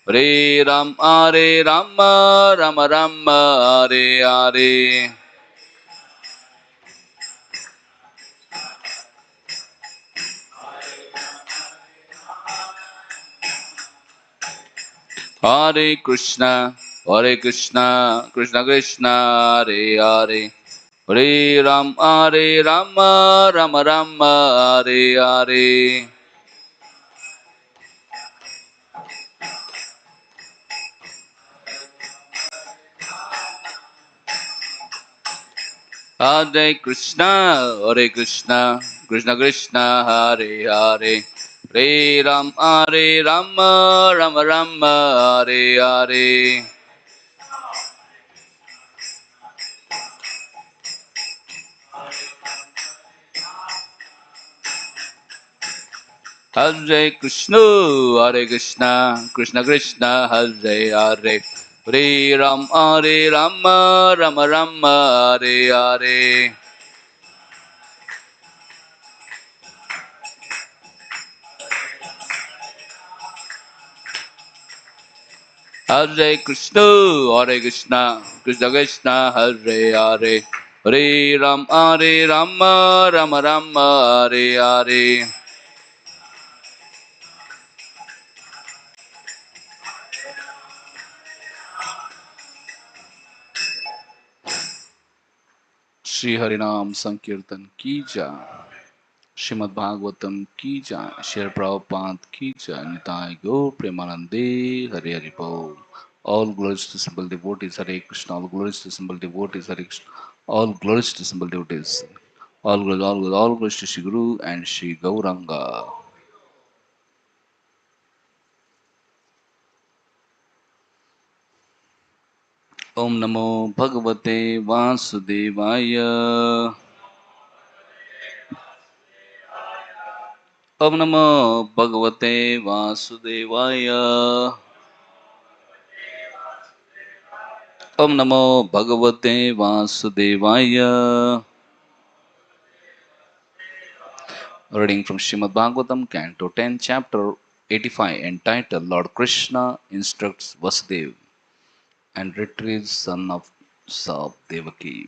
Hare Ram, Hare Rama, Rama Rama, Hare Hare. Hare Krishna, Krishna Krishna, Hare Hare. Hare Ram, Hare Rama, Rama Rama, Hare Hare. Hare Krishna, Krishna Krishna, Hare Hare. Hare Ram, Hare Rama, Rama Rama, Hare Hare. Hare Krishna, Krishna Krishna, Hare Hare. Hare Ram, Hare Rama, Rama Rama, Hare Hare. Hare Krishna, Krishna Krishna, Hare Hare. Hare Ram, Hare Rama, Rama Rama, Hare Hare. Shri Harinam Sankirtan ki jai. Srimad Bhagvatam ki jai. Shri Prabhupada ki jai. Nitai Gaur Premanande, Hare Hare Bol. All glories to simple devotees, Hare Krishna. All glories to simple devotees, Hare Krishna. All glories to simple devotees. All glories to Shri Guru and Shri Gauranga. Om Namo Bhagavate Vasudevaya. Om Namo Bhagavate Vasudevaya. Om Namo Bhagavate Vasudevaya. Reading from Srimad Bhagvatam, Canto 10, Chapter 85, entitled Lord Krishna Instructs Vasudeva and Retrieves Son of Devaki.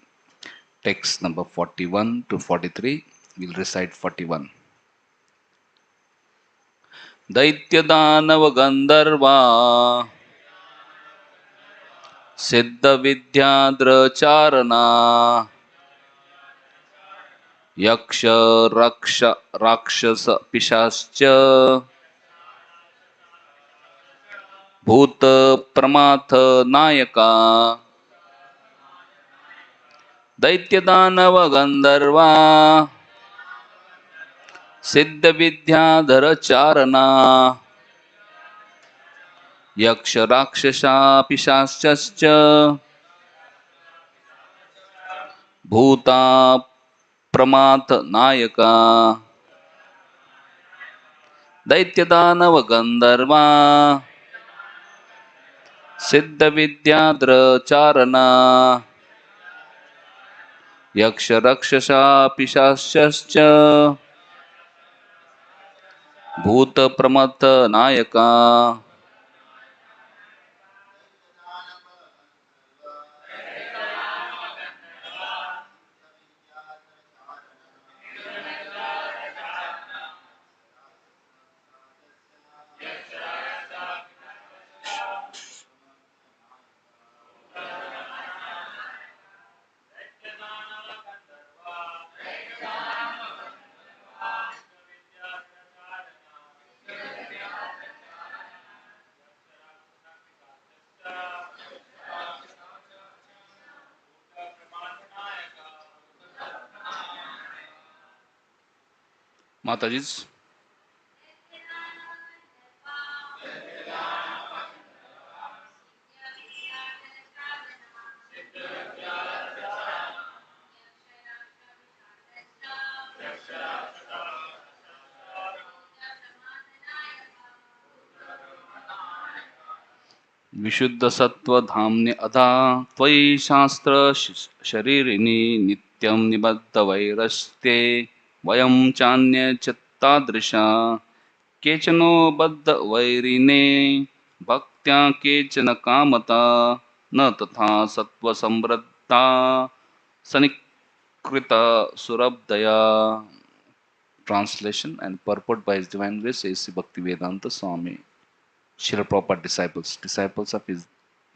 Text number 41 to 43. We'll recite 41. Daityadanav Gandharva Siddha Vidyadra Charana Yaksha Rakshasa Pishascha Bhuta Pramatha Nayaka Daityadanav Gandharva Siddha Vidyadhara Charana Yaksha Rakshasa Pishascha Bhuta Pramatha Nayaka Daityadanav Gandharva Siddha Vidyadra Charana Yaksha Rakshasa Pishascha Bhuta Pramatha Nayaka. Mataji's. विशुद्ध सत्व धाम्ने अधा त्वयि शास्त्र शरीरिणी नित्यं निबद्ध वैरस्ते वयं चान्य च तादृशा केचनो बद्ध वैरिणे भक्त्या केचन कामता न तथा सत्त्वसंवृत्ता सनिकृता सुरब्धया. Translation and purport by His Divine Grace A.C. Bhaktivedanta Swami. Srila Prabhupada disciples of His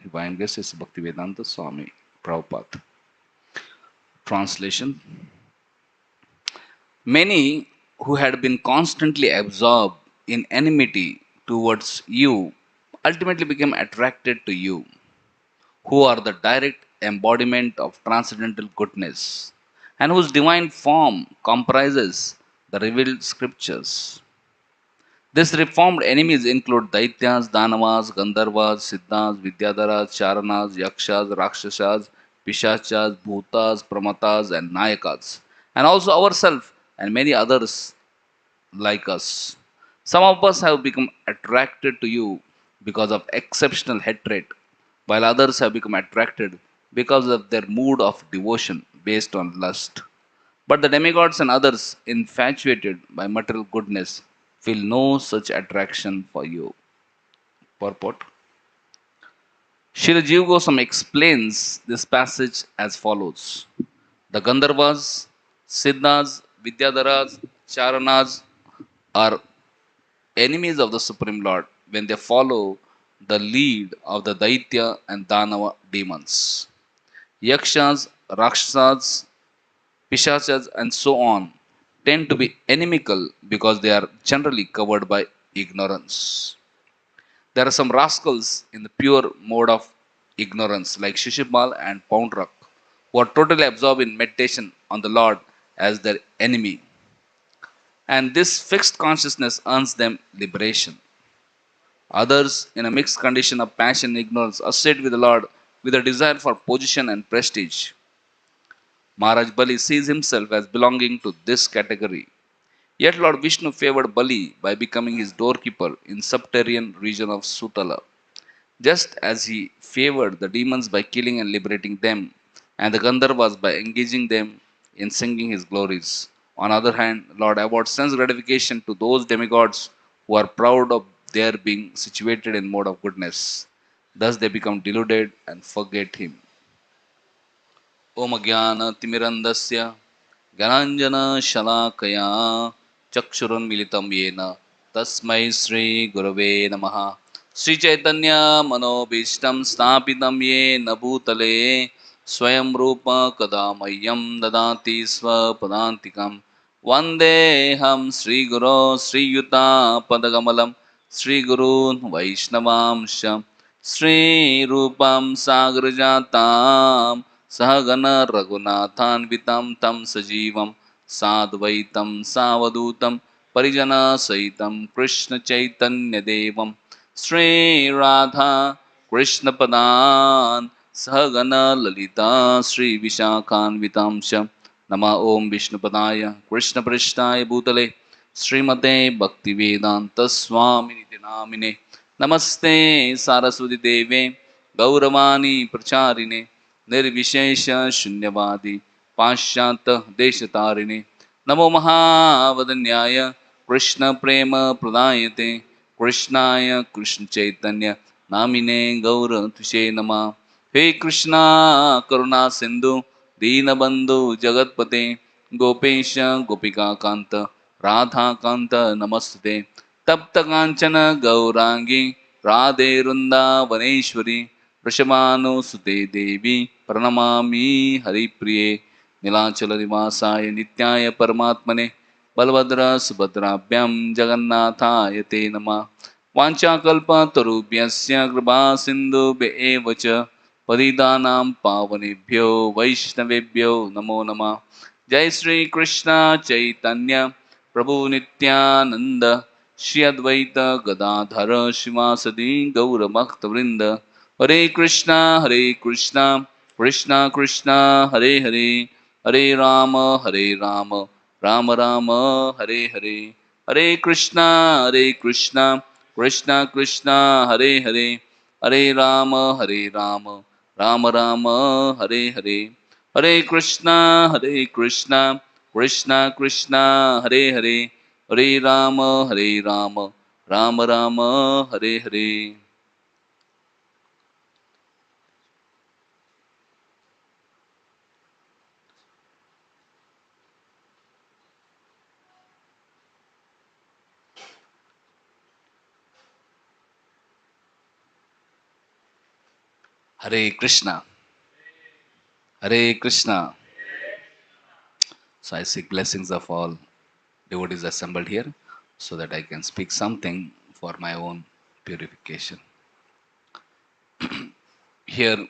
Divine Grace A.C. Bhaktivedanta Swami Prabhupada. Translation. Many who had been constantly absorbed in enmity towards you ultimately became attracted to you, who are the direct embodiment of transcendental goodness, and whose divine form comprises the revealed scriptures. These reformed enemies include Daityas, Danavas, Gandharvas, Siddhas, Vidyadharas, Charanas, Yakshas, Rakshasas, Pishachas, Bhutas, Pramatas, and Nayakas, and also ourselves and many others like us. Some of us have become attracted to you because of exceptional hatred, while others have become attracted because of their mood of devotion based on lust. But the demigods and others infatuated by material goodness feel no such attraction for you. Purport. Srila Jiva Goswami explains this passage as follows. The Gandharvas, Siddhas, Vidyadharas, Charanas are enemies of the Supreme Lord when they follow the lead of the Daitya and Danava demons. Yakshas, Rakshasas, Pishachas, and so on tend to be inimical because they are generally covered by ignorance. There are some rascals in the pure mode of ignorance, like Shishipal and Poundrak, who are totally absorbed in meditation on the Lord as their enemy. And this fixed consciousness earns them liberation. Others, in a mixed condition of passion and ignorance, associate with the Lord with a desire for position and prestige. Maharaj Bali sees himself as belonging to this category. Yet Lord Vishnu favored Bali by becoming his doorkeeper in subterranean region of Sutala, just as he favored the demons by killing and liberating them, and the Gandharvas by engaging them in singing his glories. On the other hand, Lord awards sense gratification to those demigods who are proud of their being situated in mode of goodness. Thus they become deluded and forget him. Om Timirandasya Gyananjana Shalakaya Chakshurunmilitam Yena Tasmai Sri Gurave Namaha. Sri Chaitanya Manobishtam Stapitam Yena Bhutale Swayam Rupa Kadamayam Dadati Swapadantikam Vandeham Sri Guru Sri Yuta Padagamalam Sri Gurun Vaishnavamsham Sri Rupam Sagrajatam Sahagana Raghunathanvitam Tam Sajivam Sadvaitam Savadutam Parijana Saitam Krishna Chaitanya Devam Sri Radha Krishna Padan Sahagana Lalita Sri Vishakhanvitamsha Nama Om Vishnupadaya Krishna Prishtaya Bhutale Srimate Bhaktivedanta Swami Niti Namine Namaste Saraswati Deve Gauravani Pracharine निर्विशेष शून्यवादी पाश्चात्य देशतारिणे नमो महावदन्याय कृष्ण प्रेम प्रदायते कृष्णाय कृष्ण चैतन्य नामिने गौर तुषे नमः. हे कृष्णा करुणा सिंधु दीनबंधु जगतपते गोपेश गोपिका कांत राधा कांत नमस्ते तप्त कांचन गौरांगी राधे वृंदावनेश्वरी वृषभानुसुते देवी प्रणमामि हरिप्रिये नीलाचल निवासाय नित्याय परमात्मने बलभद्र सुभद्राभ्यां जगन्नाथाय ते नमः. वाञ्छाकल्पतरुभ्यश्च कृपा सिन्धुभ्येव च पतितानां पावनेभ्यो वैष्णवेभ्यो नमो नमः. जय श्री कृष्ण चैतन्य प्रभु नित्यानंद श्री अद्वैत गदाधर शिवासदि गौरभक्तवृंद. हरे कृष्णा कृष्णा कृष्णा हरे हरे हरे राम राम राम हरे हरे. हरे कृष्णा कृष्णा कृष्णा हरे हरे हरे राम राम राम हरे हरे. हरे Krishna Krishna Krishna Hare Hare Hare Ram Ram Ram Hare Hare. Hare Krishna, Hare Krishna. So I seek blessings of all devotees assembled here so that I can speak something for my own purification. Here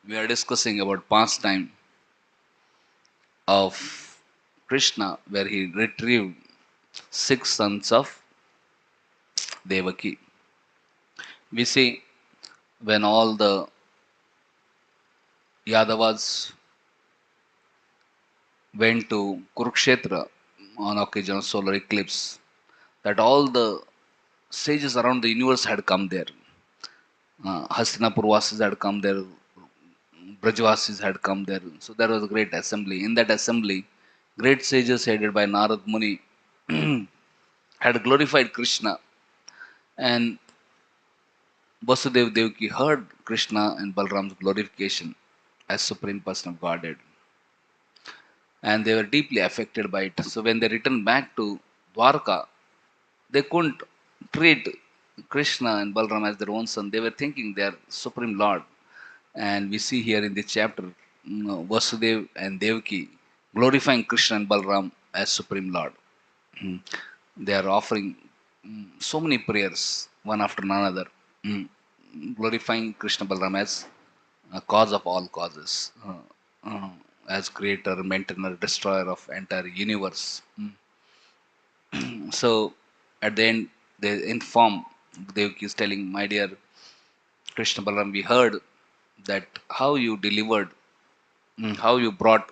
we are discussing about pastime of Krishna where he retrieved six sons of Devaki. We see when all the Yadavas went to Kurukshetra on occasion of solar eclipse, that all the sages around the universe had come there. Hastinapur Vasis had come there, Brajvasis had come there. So there was a great assembly. In that assembly, great sages headed by Narad Muni had glorified Krishna, and Vasudev Devaki heard Krishna and Balram's glorification as Supreme Person of Godhead, and they were deeply affected by it. So when they returned back to Dwarka, they couldn't treat Krishna and Balram as their own son. They were thinking they are Supreme Lord. And we see here in this chapter, Vasudev and Devaki glorifying Krishna and Balram as Supreme Lord. Mm. They are offering so many prayers, one after another, mm, glorifying Krishna Balram as a cause of all causes, as creator, maintainer, destroyer of entire universe. So at the end, they inform Devaki is telling, my dear Krishna Balaram, we heard that how you delivered, how you brought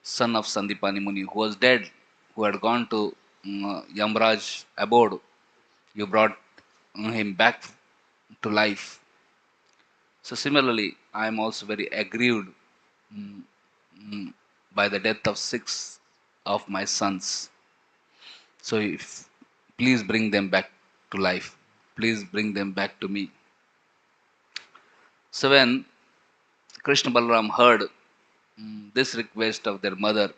son of Sandipani Muni, who was dead, who had gone to Yamraj abode, you brought him back to life. So similarly, I am also very aggrieved mm, by the death of six of my sons. So if please bring them back to life. Please bring them back to me. So when Krishna Balaram heard this request of their mother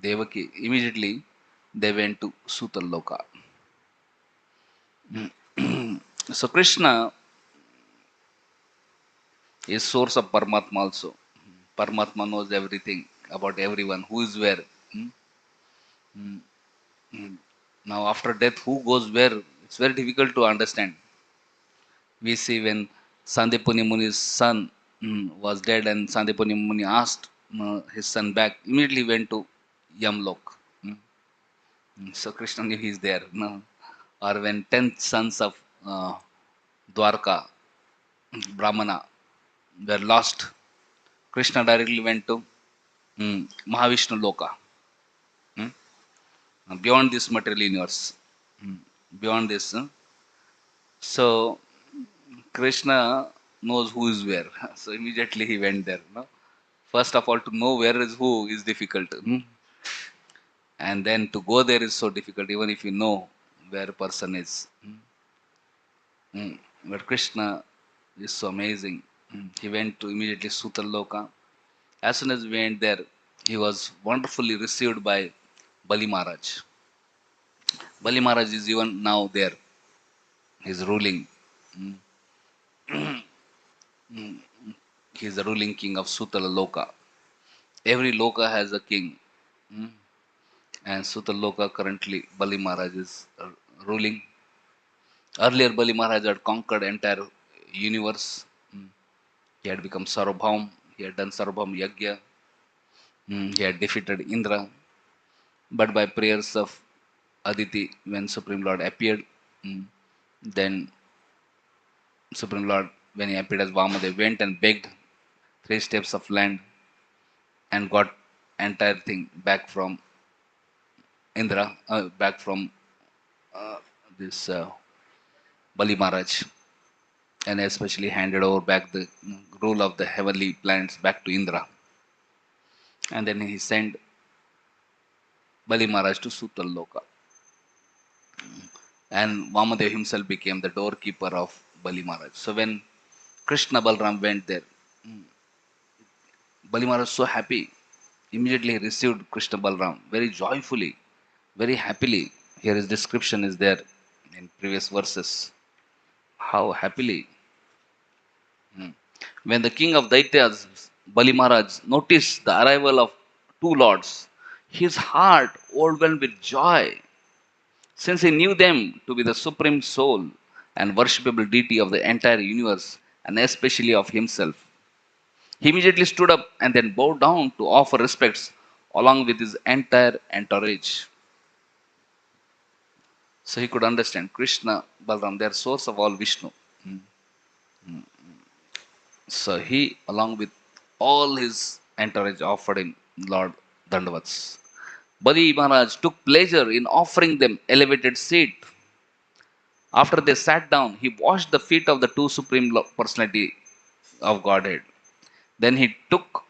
Devaki, immediately they went to Sutaloka. So Krishna is source of Paramatma also. Paramatma knows everything about everyone, who is where. Now after death, who goes where? It's very difficult to understand. We see when Sandipuni Muni's son was dead and Sandipuni Muni asked his son back, immediately went to Yamlok. So Krishna knew he is there. No? Or when 10 sons of Dwarka, Brahmana, were lost, Krishna directly went to Mahavishnu Loka, mm, beyond this material universe, beyond this. So Krishna knows who is where. So immediately he went there. No? First of all, to know where is who is difficult. And then to go there is so difficult, even if you know where a person is. But Krishna is so amazing. He went to immediately Sutaloka. As soon as we went there, he was wonderfully received by Bali Maharaj. Bali Maharaj is even now there. He's ruling. He's the ruling king of Sutala Loka. Every Loka has a king. And Sutala Loka currently Bali Maharaj is ruling. Earlier Bali Maharaj had conquered entire universe. He had become Sarvabhaum. He had done Sarvabhaum Yagya. He had defeated Indra. But by prayers of Aditi, when Supreme Lord appeared, then Supreme Lord, when he appeared as Vamadev, went and begged 3 steps of land and got entire thing back from Indra, back from this Bali Maharaj, and especially handed over back the rule of the heavenly planets back to Indra. And then he sent Bali Maharaj to Sutal Loka. And Vamadev himself became the doorkeeper of Bali Maharaj. So when Krishna Balram went there, Bali Maharaj was so happy. Immediately he received Krishna Balram very joyfully, very happily. Here his description is there in previous verses. How happily. Hmm. When the king of Daityas, Bali Maharaj, noticed the arrival of two lords, his heart overwhelmed with joy, since he knew them to be the supreme soul and worshipable deity of the entire universe, and especially of himself. He immediately stood up and then bowed down to offer respects along with his entire entourage. So he could understand Krishna, Balram, they are source of all Vishnu. So he, along with all his entourage, offered him Lord Dandavats. Bali Maharaj took pleasure in offering them elevated seat. After they sat down, he washed the feet of the two supreme personality of Godhead. Then he took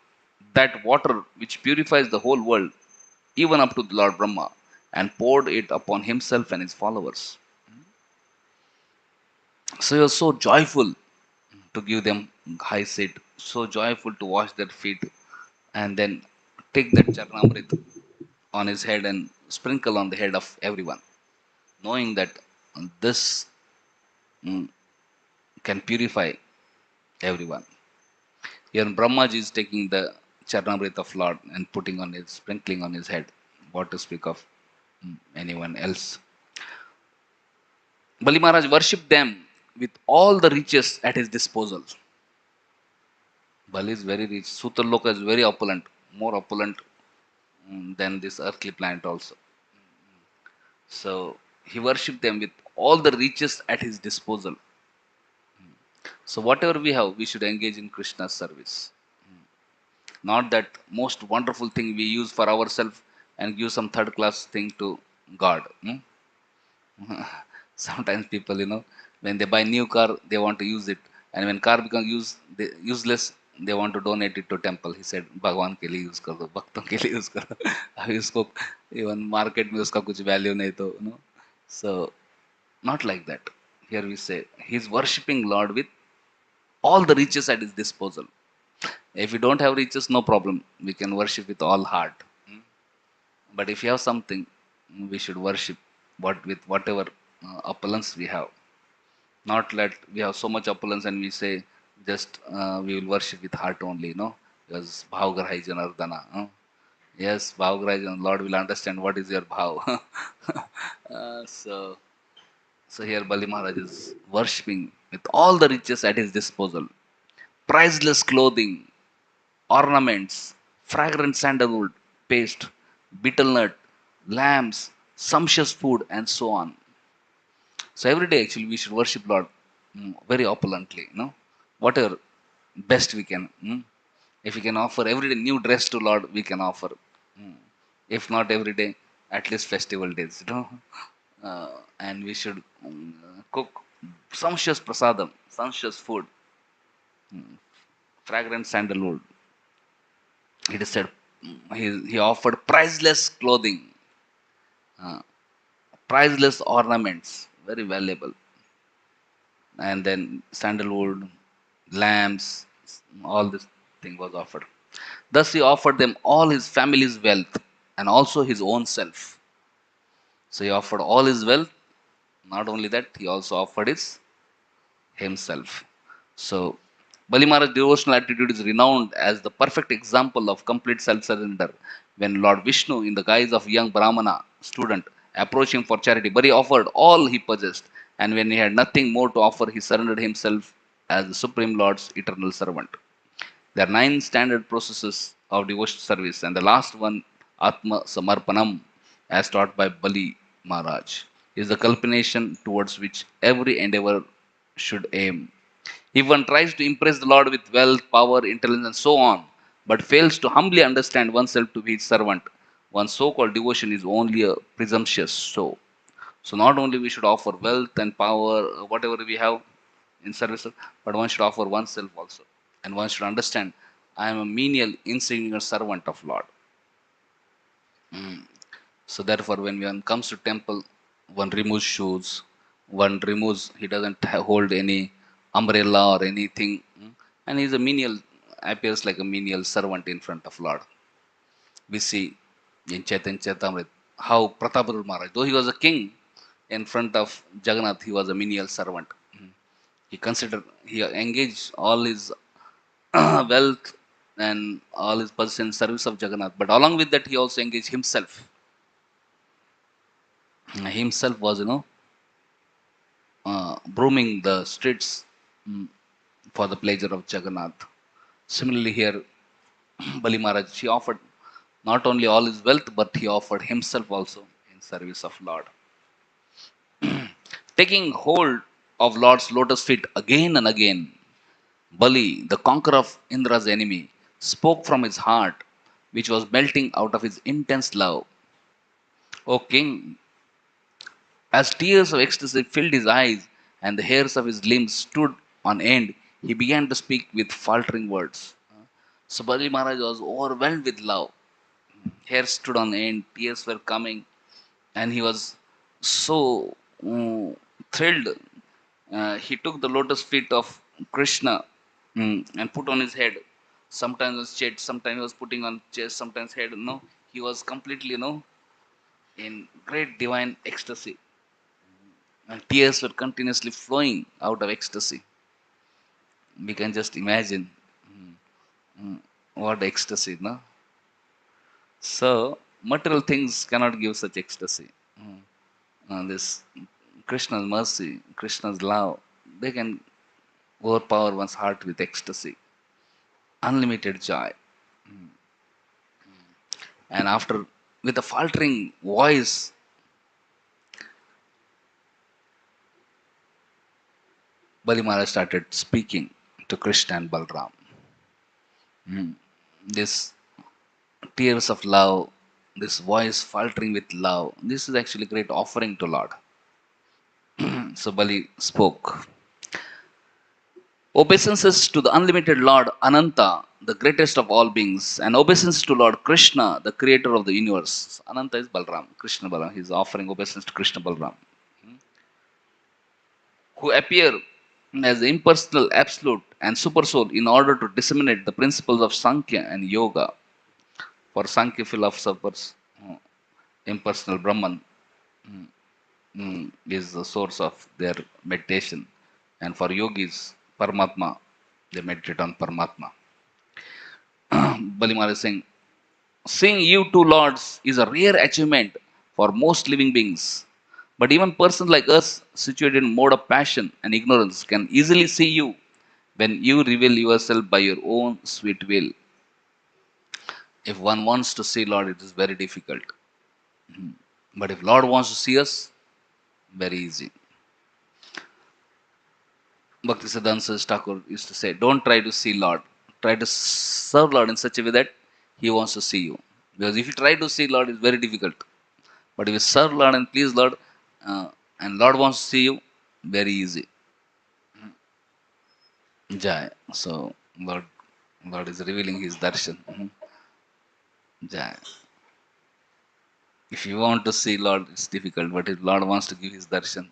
that water which purifies the whole world, even up to the Lord Brahma, and poured it upon himself and his followers. So he was so joyful to give them high seat, so joyful to wash their feet, and then take that Charnamrit on his head and sprinkle on the head of everyone, knowing that this mm, can purify everyone. Even Brahmaji is taking the Charnamrit of Lord and putting on his, sprinkling on his head. What to speak of anyone else? Bali Maharaj worshipped them with all the riches at his disposal. Bali is very rich. Sutraloka is very opulent, more opulent than this earthly planet also. So he worshipped them with all the riches at his disposal. So whatever we have, we should engage in Krishna's service. Not that most wonderful thing we use for ourselves and give some third class thing to God. Sometimes people, when they buy new car, they want to use it, and when car becomes useless, they want to donate it to temple. He said, भगवान के लिए use कर दो, भक्तों के लिए use कर दो. अभी उसको even market में उसका कुछ value नहीं तो, So not like that. Here we say he's worshipping Lord with all the riches at his disposal. If you don't have riches, no problem. We can worship with all heart. But if you have something, we should worship with whatever opulence we have. Not that we have so much opulence and we say just we will worship with heart only, because Bhavgrahai Janardana. Yes, Bhavgrahai Janardana, Lord will understand what is your bhav. So here Bali Maharaj is worshipping with all the riches at his disposal. Priceless clothing, ornaments, fragrant sandalwood, paste, betel nut, lamps, sumptuous food, and so on. So every day actually we should worship Lord very opulently, whatever best we can. If we can offer every day new dress to Lord, we can offer. Mm. If not every day, at least festival days, and we should cook sumptuous prasadam, sumptuous food, fragrant sandalwood. It is said he offered priceless clothing, uh, priceless ornaments, very valuable, and then sandalwood, lamps, all this thing was offered. Thus he offered them all his family's wealth and also his own self. So he offered all his wealth. Not only that, he also offered himself. So Bali Maharaj's devotional attitude is renowned as the perfect example of complete self-surrender. When Lord Vishnu, in the guise of young Brahmana student, approached him for charity, Bali offered all he possessed, and when he had nothing more to offer, he surrendered himself as the Supreme Lord's eternal servant. There are 9 standard processes of devotional service, and the last one, Atma Samarpanam, as taught by Bali Maharaj, is the culmination towards which every endeavor should aim. If one tries to impress the Lord with wealth, power, intelligence, and so on, but fails to humbly understand oneself to be his servant, one's so-called devotion is only a presumptuous show. So not only we should offer wealth and power, whatever we have in service, but one should offer oneself also. And one should understand, I am a menial, insignificant servant of Lord. So therefore, when one comes to temple, one removes shoes, one removes, he doesn't hold any umbrella or anything, and he's a menial, appears like a menial servant in front of Lord. We see in Chaitanya Charitamrita how Pratapurur Maharaj, though he was a king, in front of Jagannath, he was a menial servant. He engaged all his wealth and all his possessions in service of Jagannath. But along with that, he also engaged himself. Himself was, brooming the streets mm, for the pleasure of Jagannath. Similarly, here, Bali Maharaj, he offered not only all his wealth, but he offered himself also in service of Lord. Taking hold of Lord's lotus feet again and again, Bali, the conqueror of Indra's enemy, spoke from his heart, which was melting out of his intense love. O king, as tears of ecstasy filled his eyes and the hairs of his limbs stood on end, he began to speak with faltering words. So Bali Maharaj was overwhelmed with love. Hair stood on end, tears were coming, and he was so thrilled. He took the lotus feet of Krishna and put on his head. Sometimes on his chest, sometimes he was putting on chest, sometimes head. No, he was completely, in great divine ecstasy. And tears were continuously flowing out of ecstasy. We can just imagine what ecstasy, no? So, material things cannot give such ecstasy. This Krishna's mercy, Krishna's love, they can overpower one's heart with ecstasy, unlimited joy. And after, with a faltering voice, Bali Maharaj started speaking to Krishna and Balram. This tears of love, this voice faltering with love, this is actually great offering to Lord. So Bali spoke. Obeisances to the unlimited Lord Ananta, the greatest of all beings, and obeisance to Lord Krishna, the creator of the universe. Ananta is Balram, Krishna Balram. He is offering obeisance to Krishna Balram, who appear as the impersonal absolute and supersoul in order to disseminate the principles of Sankhya and Yoga. For Sankhya philosophers, impersonal Brahman is the source of their meditation, and for yogis, Paramatma, they meditate on Paramatma. Bali Maharaj is saying, seeing you two lords is a rare achievement for most living beings. But even persons like us, situated in mode of passion and ignorance, can easily see you when you reveal yourself by your own sweet will. If one wants to see Lord, it is very difficult. But if Lord wants to see us, very easy. Bhaktisiddhanta Thakur used to say, don't try to see Lord. Try to serve Lord in such a way that He wants to see you. Because if you try to see Lord, it's very difficult. But if you serve Lord and please Lord, and Lord wants to see you, very easy. Jai. So Lord is revealing His darshan. Jai. If you want to see Lord, it's difficult. But if Lord wants to give His darshan,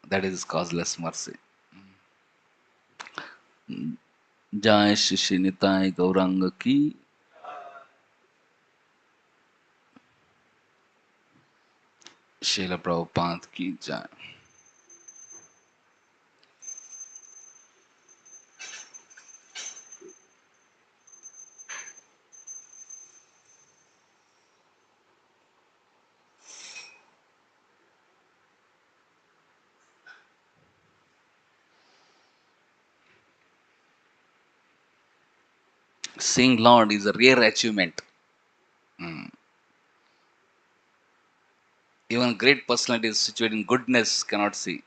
that is His causeless mercy. Jai Shri Nitai Gauranga Ki. Srila Prabhupada Ki Jai. Seeing Lord is a rare achievement. Even great personalities situated in goodness cannot see.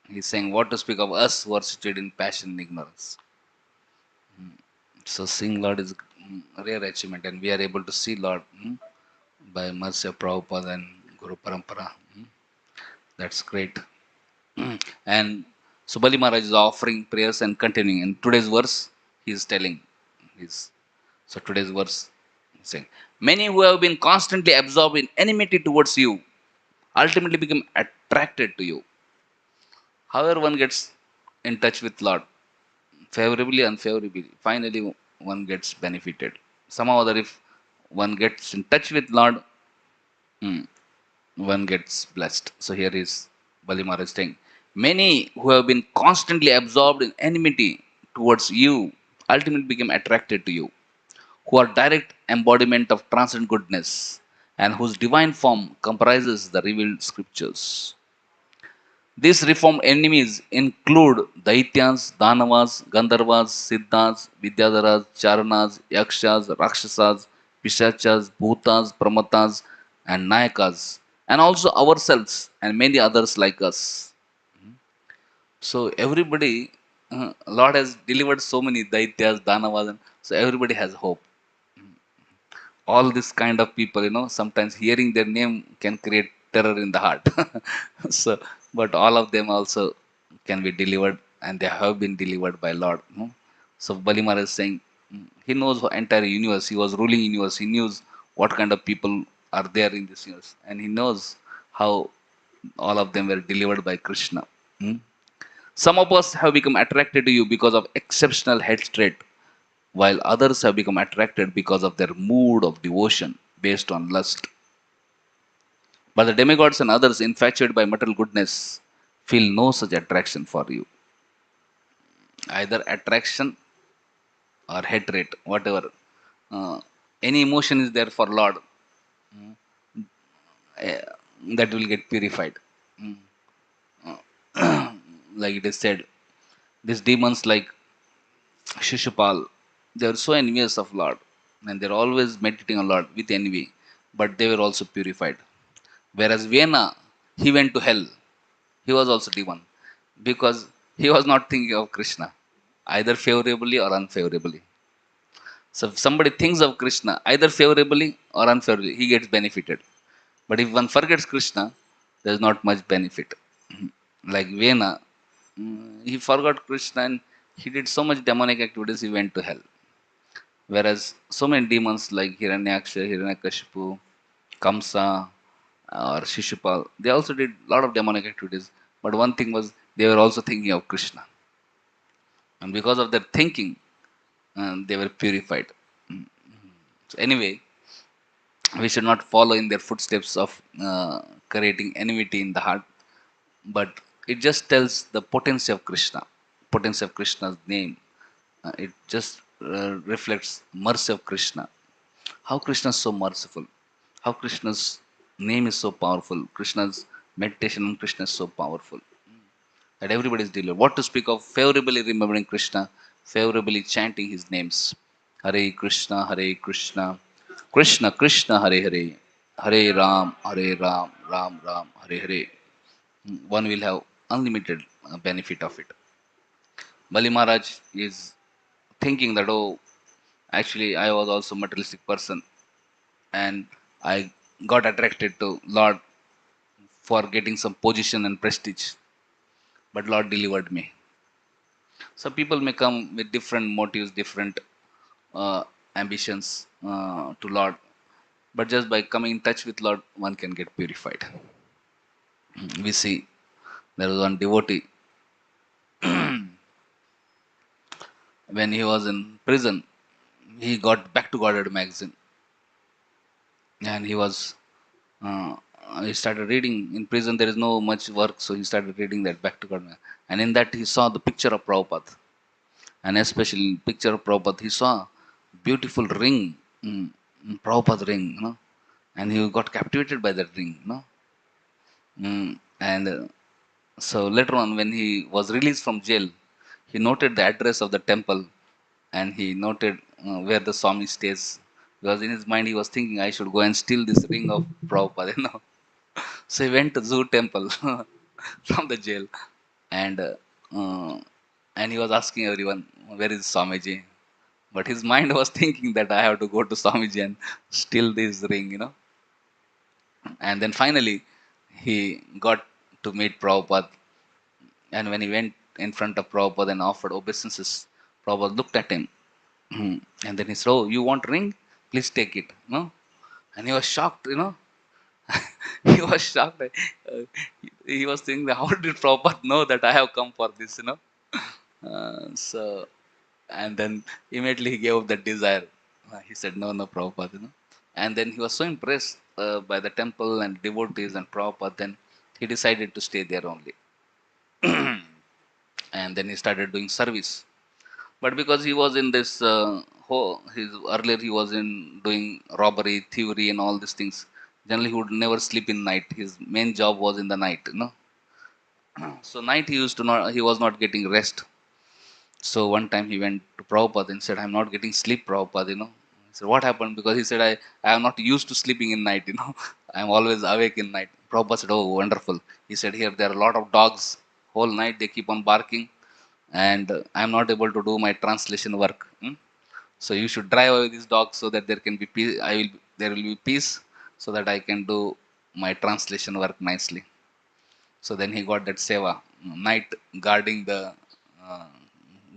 He's saying, what to speak of us who are situated in passion and ignorance. So seeing Lord is a rare achievement, and we are able to see Lord by mercy of Prabhupada and Guru Parampara. That's great. And Subali Maharaj is offering prayers and continuing. In today's verse, he is telling. So today's verse is saying, many who have been constantly absorbed in enmity towards you ultimately become attracted to you. However, one gets in touch with Lord, favorably, unfavorably, finally one gets benefited. Somehow or other, if one gets in touch with Lord, one gets blessed. So here is Bali Maharaj saying, Many who have been constantly absorbed in enmity towards you ultimately become attracted to you, who are direct embodiment of transcendent goodness and whose divine form comprises the revealed scriptures. These reformed enemies include Daityans, Danavas, Gandharvas, Siddhas, Vidyadharas, Charanas, Yakshas, Rakshasas, Pishachas, Bhutas, Pramatas, and Nayakas, and also ourselves and many others like us. So everybody, Lord has delivered so many Daityas, Danavas, and so everybody has hope. All this kind of people, sometimes hearing their name can create terror in the heart. So, but all of them also can be delivered, and they have been delivered by Lord. So Balimar is saying, he knows the entire universe. He was ruling universe. He knows what kind of people are there in this universe, and he knows how all of them were delivered by Krishna. Hmm. Some of us have become attracted to you because of exceptional head straight, while others have become attracted because of their mood of devotion based on lust. But the demigods and others infatuated by material goodness feel no such attraction for you. Either attraction or hatred, whatever. Uh, any emotion is there for Lord, eh, that will get purified. Mm. Like it is said, these demons like Shishupal, they are so envious of Lord, and they're always meditating on Lord with envy, but they were also purified. Whereas Vienna, he went to hell. He was also demon because he was not thinking of Krishna, either favorably or unfavorably. So if somebody thinks of Krishna either favorably or unfavorably, he gets benefited. But if one forgets Krishna, there is not much benefit. Like Vienna, he forgot Krishna and he did so much demonic activities, he went to hell. Whereas so many demons like Hiranyaksha, Hiranyakashipu, Kamsa, or Shishupal, they also did a lot of demonic activities. But one thing was they were also thinking of Krishna. And because of their thinking, they were purified. Mm. So anyway, we should not follow in their footsteps of creating enmity in the heart, but it just tells the potency of Krishna, potency of Krishna's name. It just reflects mercy of Krishna. How Krishna is so merciful. How Krishna's name is so powerful. Krishna's meditation on Krishna is so powerful that everybody is dealing. What to speak of favorably remembering Krishna, favorably chanting his names. Hare Krishna, Hare Krishna, Krishna Krishna, Hare Hare, Hare Ram, Hare Ram, Ram Ram, Hare Hare. One will have unlimited benefit of it. Bali Maharaj is thinking that, oh, actually, I was also materialistic person and I got attracted to Lord for getting some position and prestige, but Lord delivered me. So people may come with different motives, different ambitions to Lord, but just by coming in touch with Lord, one can get purified. We see there was one devotee when he was in prison, he got Back to Godhead magazine, and uh, he started reading. In prison there is no much work, so he started reading that Back to God, and in that he saw the picture of Prabhupada, and especially in picture of Prabhupada he saw beautiful ring, mm, Prabhupada ring, and he got captivated by that ring, and so later on when he was released from jail, he noted the address of the temple, and he noted where the Swami stays, because in his mind he was thinking, I should go and steal this ring of Prabhupada. So he went to Zoo Temple from the jail, and uh, and he was asking everyone, "Where is Swamiji?" But his mind was thinking that I have to go to Swamiji and steal this ring. And then finally, he got to meet Prabhupada, and when he went in front of Prabhupada and offered obeisances, Prabhupada looked at him, and then he said, "Oh, you want ring? Please take it." No, and he was shocked. He was shocked. He was thinking, how did Prabhupada know that I have come for this? So, and then immediately he gave up that desire. He said, no, no, Prabhupada. And then he was so impressed by the temple and devotees and Prabhupada, then he decided to stay there only. And then he started doing service. But because he was in this, his earlier he was in doing robbery, thievery, and all these things. Generally, he would never sleep in night. His main job was in the night, you know. So night he used to not, he was not getting rest. So one time he went to Prabhupada and said, "I'm not getting sleep, Prabhupada, you know." He said, "What happened?" Because he said, I am not used to sleeping in night, you know. I'm always awake in night. Prabhupada said, "Oh, wonderful." He said, "Here, there are a lot of dogs. Whole night they keep on barking, and I'm not able to do my translation work. So you should drive away these dogs so that there can be peace. There will be peace so that I can do my translation work nicely." So then he got that seva, night guarding the uh,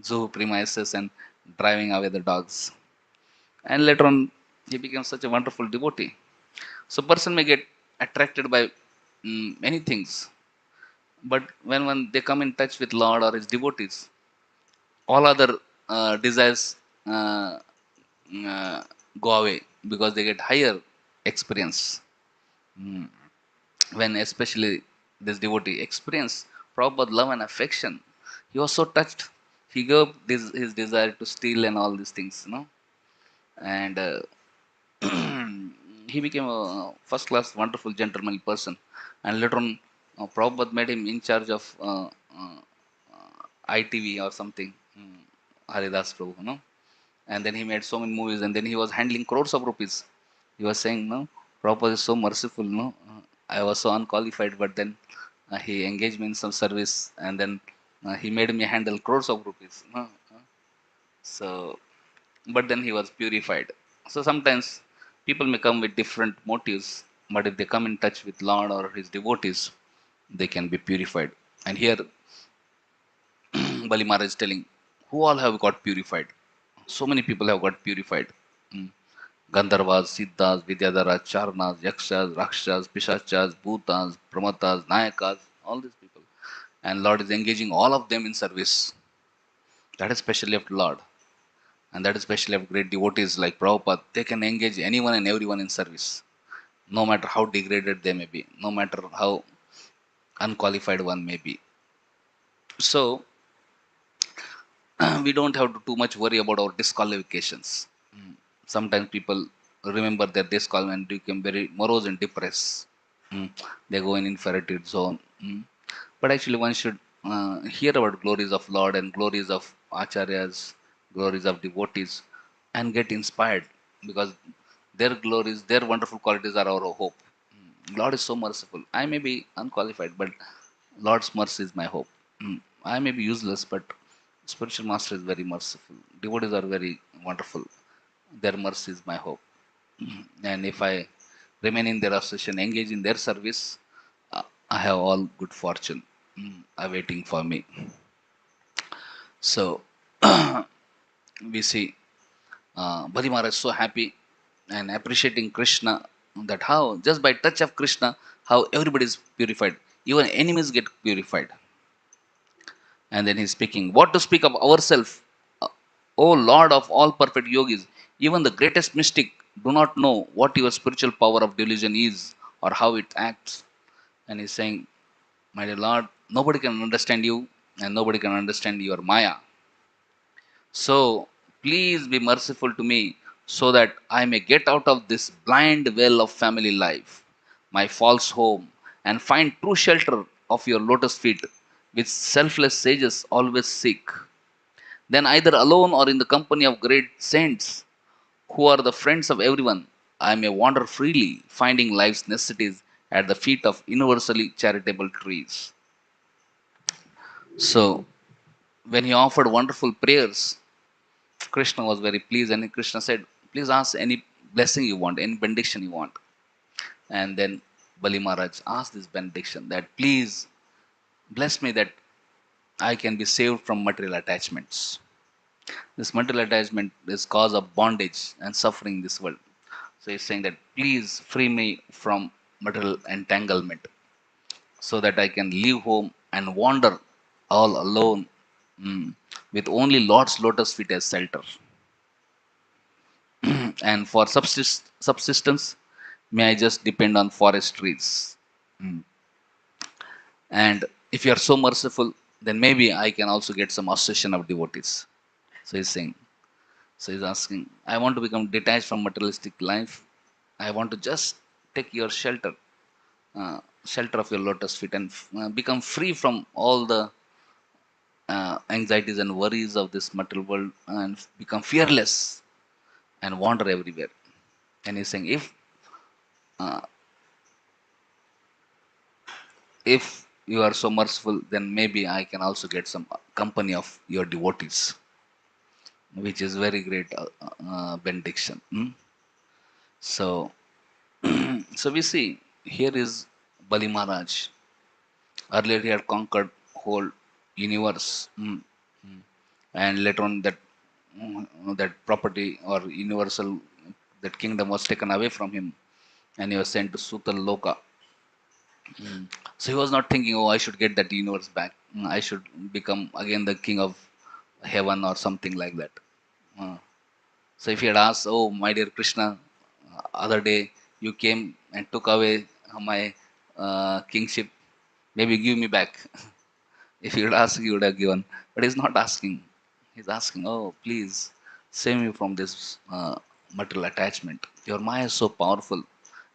zoo premises and driving away the dogs. And later on, he became such a wonderful devotee. So person may get attracted by many things, but when they come in touch with Lord or his devotees, all other desires uh, uh, go away because they get higher experience. Mm. When especially this devotee experienced proper love and affection, he was so touched. He gave his desire to steal and all these things, you know. And he became a first class, wonderful gentleman person. And later on, Prabhupada made him in charge of ITV or something, Haridas Prabhu, you know. And then he made so many movies, and then he was handling crores of rupees. He was saying, "No, Prabhupada is so merciful, no. I was so unqualified, but then he engaged me in some service, and then he made me handle crores of rupees." No? So, but then he was purified. So sometimes people may come with different motives, but if they come in touch with Lord or his devotees, they can be purified. And here Bali Maharaj is telling, who all have got purified? So many people have got purified. Mm. Gandharvas, Siddhas, Vidyadharas, Charnas, Yakshas, Rakshas, Pishachas, Bhutas, Pramatas, Nayakas, all these people. And Lord is engaging all of them in service. That is specially of Lord. And that is specially of great devotees like Prabhupada. They can engage anyone and everyone in service, no matter how degraded they may be, no matter how unqualified one may be. So we don't have to too much worry about our disqualifications. Sometimes people remember their disqual and become very morose and depressed. They go in inferiority zone. But actually, one should hear about glories of Lord and glories of Acharyas, glories of devotees, and get inspired because their glories, their wonderful qualities are our hope. Lord is so merciful. I may be unqualified, but Lord's mercy is my hope. I may be useless, but spiritual master is very merciful. Devotees are very wonderful. Their mercy is my hope. And if I remain in their association, engage in their service, I have all good fortune awaiting for me. So we see Bali Maharaj so happy and appreciating Krishna, that how just by touch of Krishna, how everybody is purified, even enemies get purified. And then he's speaking, what to speak of ourselves, O Lord of all perfect yogis, even the greatest mystic do not know what your spiritual power of delusion is or how it acts. And he's saying, my dear Lord, nobody can understand you and nobody can understand your Maya. So please be merciful to me so that I may get out of this blind well of family life, my false home, and find true shelter of your lotus feet, which selfless sages always seek. Then, either alone or in the company of great saints who are the friends of everyone, I may wander freely, finding life's necessities at the feet of universally charitable trees. So, when he offered wonderful prayers, Krishna was very pleased, and Krishna said, "Please ask any blessing you want, any benediction you want." And then Bali Maharaj asked this benediction that, "Please bless me that I can be saved from material attachments. This material attachment is cause of bondage and suffering in this world. So he's saying that please free me from material entanglement so that I can leave home and wander all alone with only Lord's lotus feet as shelter. And for subsistence, may I just depend on forest trees." And if you are so merciful, then maybe I can also get some association of devotees. So he's saying, so he's asking, I want to become detached from materialistic life. I want to just take your shelter, shelter of your lotus feet, and become free from all the anxieties and worries of this material world, and become fearless and wander everywhere. And he's saying, uh, if you are so merciful, then maybe I can also get some company of your devotees, which is very great benediction. So, so we see here is Bali Maharaj. Earlier he had conquered whole universe, and later on that property or universal, that kingdom was taken away from him, and he was sent to Sutal Loka. So he was not thinking, oh, I should get that universe back. I should become again the king of heaven or something like that. Uh, so if he had asked, oh, my dear Krishna, other day you came and took away my kingship, maybe give me back. If he would ask, he would have given. But he's not asking. He's asking, oh, please save me from this material attachment. Your Maya is so powerful.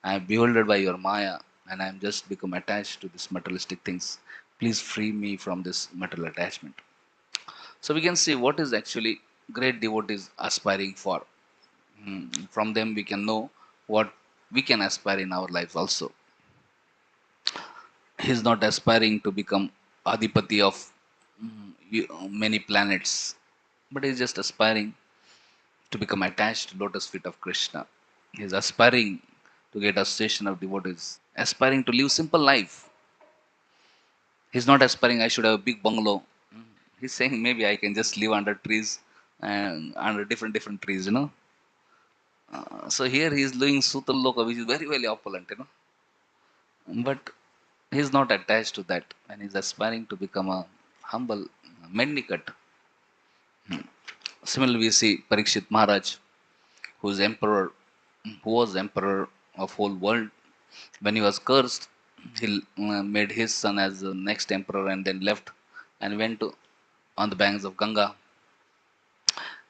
I am bewildered by your Maya, and I am just become attached to this materialistic things. Please free me from this material attachment. So we can see what is actually great devotees aspiring for. From them we can know what we can aspire in our lives also. He's not aspiring to become adipati of many planets, but he's just aspiring to become attached to lotus feet of Krishna. He's aspiring to get association of devotees, aspiring to live simple life. He's not aspiring I should have a big bungalow. He's saying maybe I can just live under trees and under different trees, so here he is living Sutal Loka, which is very, very opulent. But he's not attached to that, and he's aspiring to become a humble mendiant. Similarly, we see Parikshit Maharaj, who's emperor, who was emperor of whole world. When he was cursed, he made his son as the next emperor, and then left and went to on the banks of Ganga.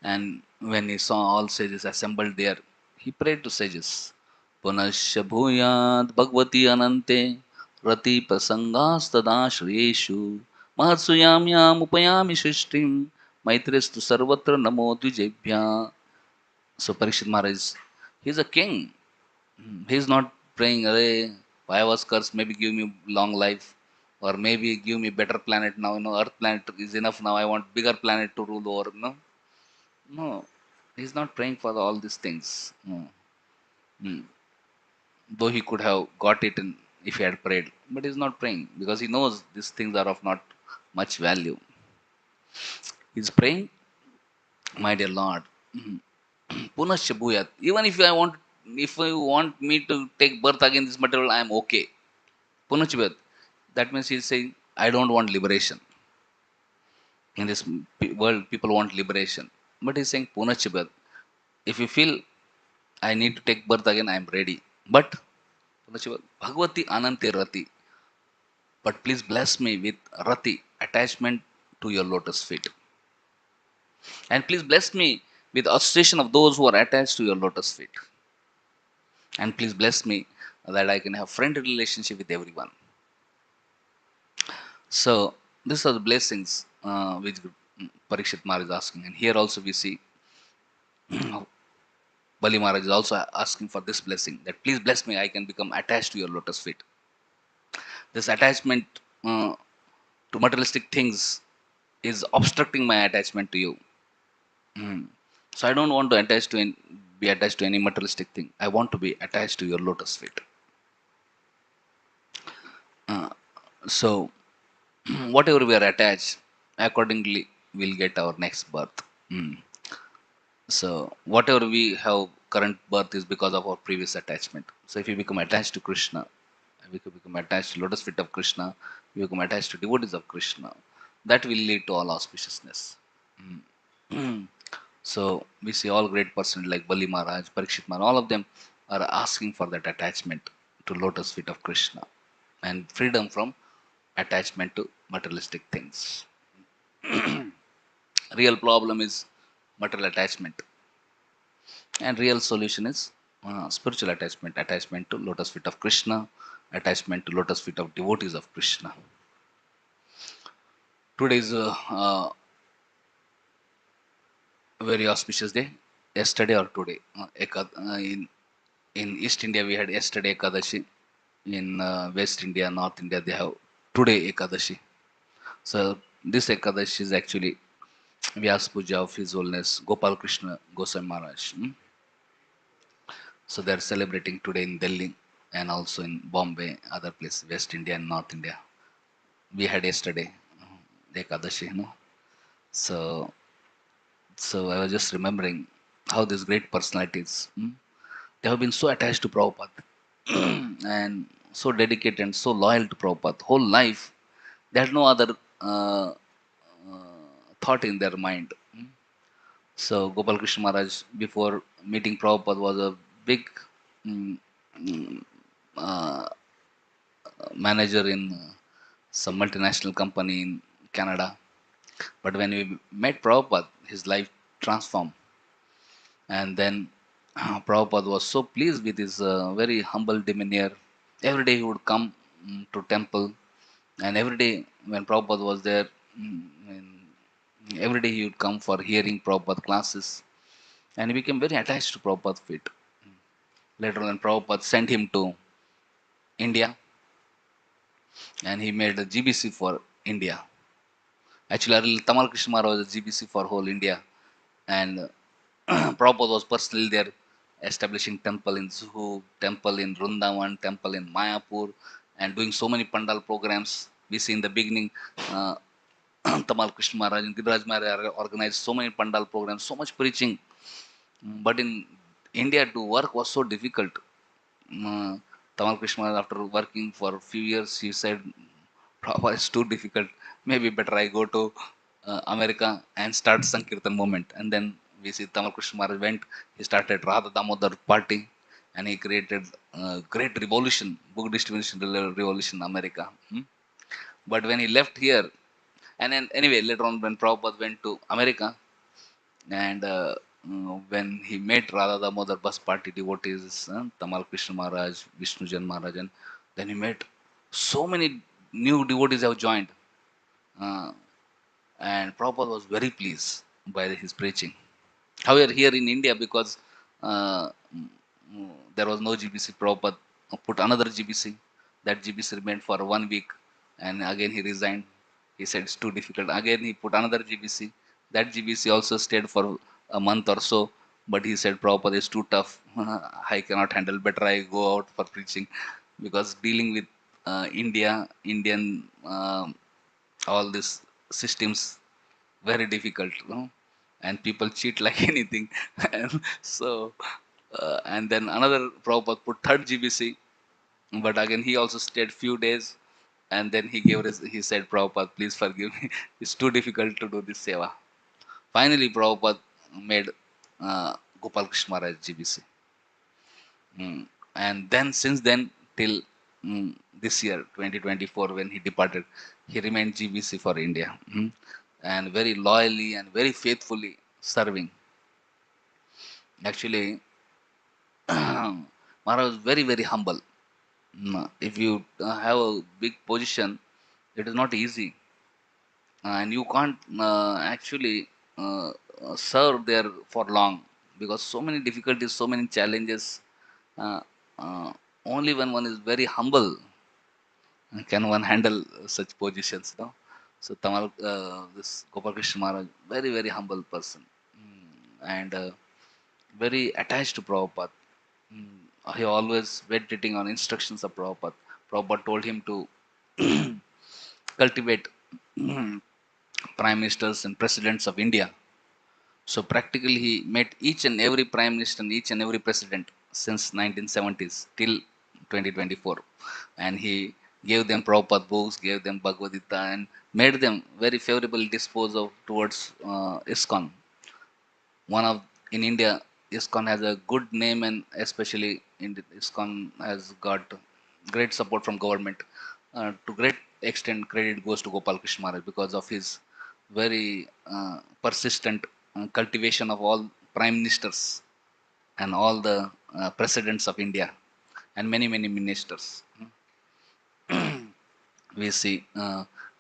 And when he saw all sages assembled there, he prayed to sages. Punasya bhuyat bhagavati anante rati prasangastada mahatsuyamyam upayami shrishtim maitrestu sarvatra namo dvijebhya. So Parikshit Maharaj, he's a king. He's not praying, Arey, why I was cursed, maybe give me long life, or maybe give me better planet now, Earth planet is enough now, I want bigger planet to rule over, No, he's not praying for all these things. No. Mm. Though he could have got it in, if he had prayed, but he's not praying because he knows these things are of not much value. He's praying, my dear Lord, Punasya Bhuyat. Even if you want me to take birth again this material, I am okay. Punasya Bhuyat. That means he's saying, I don't want liberation. In this world, people want liberation. But he's saying, Punasya Bhuyat. If you feel I need to take birth again, I am ready. But Bhagavati Anante Rati. But please bless me with Rati, attachment to your lotus feet. And please bless me with association of those who are attached to your lotus feet. And please bless me that I can have friendly relationship with everyone. So these are the blessings which Parikshit Maharaj is asking. And here also we see Bali Maharaj is also asking for this blessing, that please bless me, I can become attached to your lotus feet. This attachment to materialistic things is obstructing my attachment to you. So I don't want to be attached to any materialistic thing. I want to be attached to your lotus feet. So whatever we are attached, accordingly we'll get our next birth. So whatever we have current birth is because of our previous attachment. So if you become attached to Krishna, we could become attached to lotus feet of Krishna, we become attached to devotees of Krishna, that will lead to all auspiciousness. So we see all great persons like Bali Maharaj, Parikshit Maharaj, all of them are asking for that attachment to lotus feet of Krishna and freedom from attachment to materialistic things. Real problem is material attachment, and real solution is spiritual attachment, attachment to lotus feet of Krishna, attachment to lotus feet of devotees of Krishna. Today is a very auspicious day. Yesterday or today, in East India we had yesterday Ekadashi. In West India, North India, they have today Ekadashi. So this Ekadashi is actually Vyas Puja of His Holiness Gopal Krishna Goswami Maharaj. So they are celebrating today in Delhi and also in Bombay, other places, West India and North India. We had yesterday Ekadashi. So, so I was just remembering how these great personalities, they have been so attached to Prabhupada and so dedicated and so loyal to Prabhupada. Whole life, there's no other uh, thought in their mind. So Gopal Krishna Maharaj, before meeting Prabhupada, was a big mm, mm, uh, manager in some multinational company in Canada. But when we met Prabhupada, his life transformed. And then Prabhupada was so pleased with his very humble demeanor. Every day he would come to temple, and every day when Prabhupada was there, every day he would come for hearing Prabhupada classes, and he became very attached to Prabhupada's feet. Later, when Prabhupada sent him to India, and he made a GBC for India. Actually, earlier Tamal Krishna Maharaj was a GBC for whole India, and Prabhupada was personally there, establishing temple in Zuhu, temple in Vrindavan, temple in Mayapur, and doing so many pandal programs. We see in the beginning, uh, Tamal Krishna Maharaj and Giriraj Maharaj organized so many pandal programs, so much preaching. But in India, to work was so difficult. Tamal Krishna Maharaj, after working for a few years, he said, Prabhupada, it's too difficult. Maybe better I go to America and start Sankirtan movement. And then we see Tamal Krishna Maharaj went, he started Radha Damodar party, and he created great revolution, book distribution revolution in America. But when he left here, and then anyway, later on when Prabhupada went to America, and when he met Radha Damodar bus party devotees, Tamal Krishna Maharaj, Vishnu Jan Maharaj, and then he met so many new devotees have joined. Uh, and Prabhupada was very pleased by his preaching. However, here in India, because there was no GBC, Prabhupada put another GBC. That GBC remained for 1 week, and again he resigned. He said it's too difficult. Again, he put another GBC. That GBC also stayed for a month or so, but he said, Prabhupada is too tough. I cannot handle. Better I go out for preaching, because dealing with Indian, all these systems very difficult, and people cheat like anything. And so, and then another Prabhupada put third GBC, but again he also stayed few days, and then he said, Prabhupada, please forgive me. It's too difficult to do this seva. Finally, Prabhupada made Gopal Krishna Maharaj GBC. And then since then till this year 2024, when he departed, he remained GBC for India, and very loyally and very faithfully serving. Actually, Maharaj was very very humble. If you have a big position, it is not easy, and you can't actually serve there for long, because so many difficulties, so many challenges. Uh, uh, Only when one is very humble can one handle such positions, no? So Tamal, this Gopal Krishna Maharaj, very very humble person, and very attached to Prabhupada. He always meditating on instructions of Prabhupada. Prabhupada told him to cultivate prime ministers and presidents of India. So practically, he met each and every prime minister and each and every president since 1970s till 2024, and he gave them Prabhupada books, gave them Bhagavad Gita, and made them very favorably disposed of towards ISKCON. One of in India, ISKCON has a good name, and especially in ISKCON has got great support from government to great extent credit goes to Gopal Krishna Maharaj because of his very persistent cultivation of all prime ministers and all the presidents of India and many many ministers. We see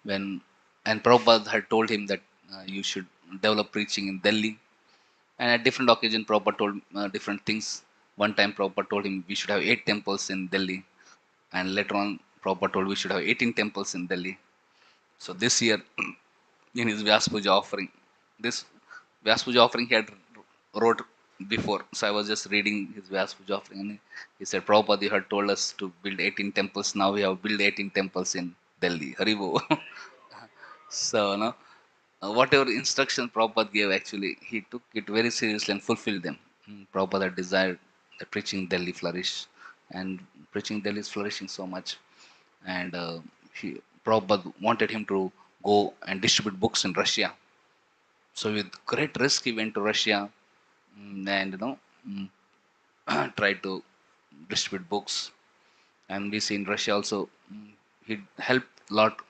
when and Prabhupada had told him that you should develop preaching in Delhi, and at different occasions Prabhupada told different things. One time Prabhupada told him we should have 8 temples in Delhi, and later on Prabhupada told we should have 18 temples in Delhi. So this year, in his Vyas Puja offering, this Vyas Puja offering he had wrote before. So I was just reading his Vyas Puja offering, and he said, Prabhupada, you had told us to build 18 temples. Now we have built 18 temples in Delhi. Haribo. So, no, whatever instruction Prabhupada gave, actually, he took it very seriously and fulfilled them. Prabhupada had desired that preaching Delhi flourish, and preaching Delhi is flourishing so much. And Prabhupada wanted him to go and distribute books in Russia. So with great risk, he went to Russia, and tried to distribute books. And we see in Russia also, he helped a lot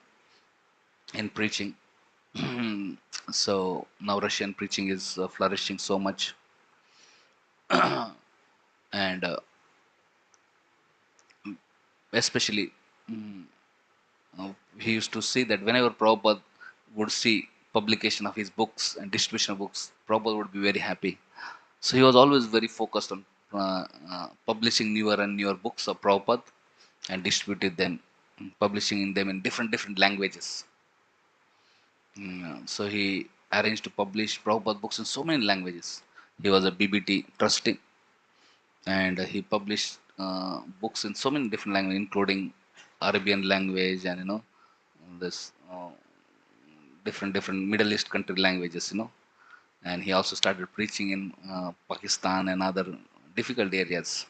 in preaching. So now Russian preaching is flourishing so much, and especially he used to see that whenever Prabhupada would see publication of his books and distribution of books, Prabhupada would be very happy. So he was always very focused on publishing newer and newer books of Prabhupada and distributed them, publishing them in different languages. So he arranged to publish Prabhupada books in so many languages. He was a BBT trustee, and he published books in so many different languages, including Arabian language and this different Middle East country languages. And he also started preaching in Pakistan and other difficult areas,